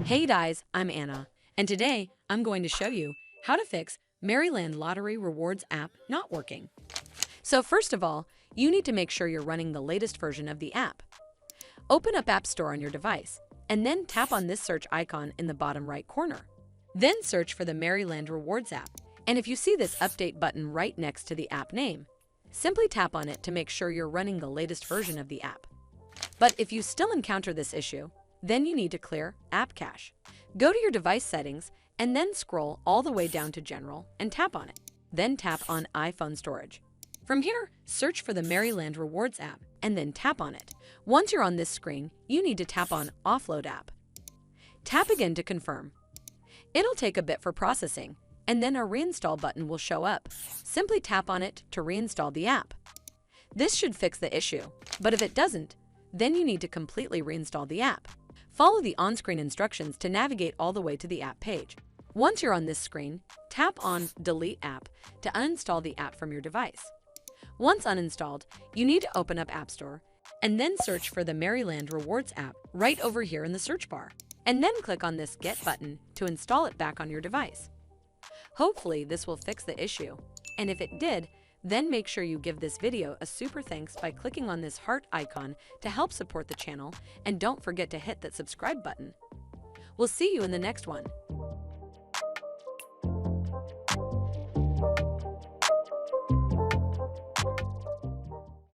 Hey guys, I'm Anna, and today I'm going to show you how to fix Maryland Lottery Rewards app not working. So first of all, you need to make sure you're running the latest version of the app. Open up App Store on your device, and then tap on this search icon in the bottom right corner. Then search for the Maryland Rewards app, and if you see this update button right next to the app name, simply tap on it to make sure you're running the latest version of the app. But if you still encounter this issue, then you need to clear App Cache. Go to your device settings and then scroll all the way down to General and tap on it. Then tap on iPhone Storage. From here, search for the Maryland Rewards app and then tap on it. Once you're on this screen, you need to tap on Offload App. Tap again to confirm. It'll take a bit for processing, and then a Reinstall button will show up. Simply tap on it to reinstall the app. This should fix the issue, but if it doesn't, then you need to completely reinstall the app. Follow the on-screen instructions to navigate all the way to the app page. Once you're on this screen, tap on Delete App to uninstall the app from your device. Once uninstalled, you need to open up App Store and then search for the Maryland Rewards app right over here in the search bar, and then click on this Get button to install it back on your device. Hopefully this will fix the issue, and if it did, then make sure you give this video a super thanks by clicking on this heart icon to help support the channel, and don't forget to hit that subscribe button. We'll see you in the next one.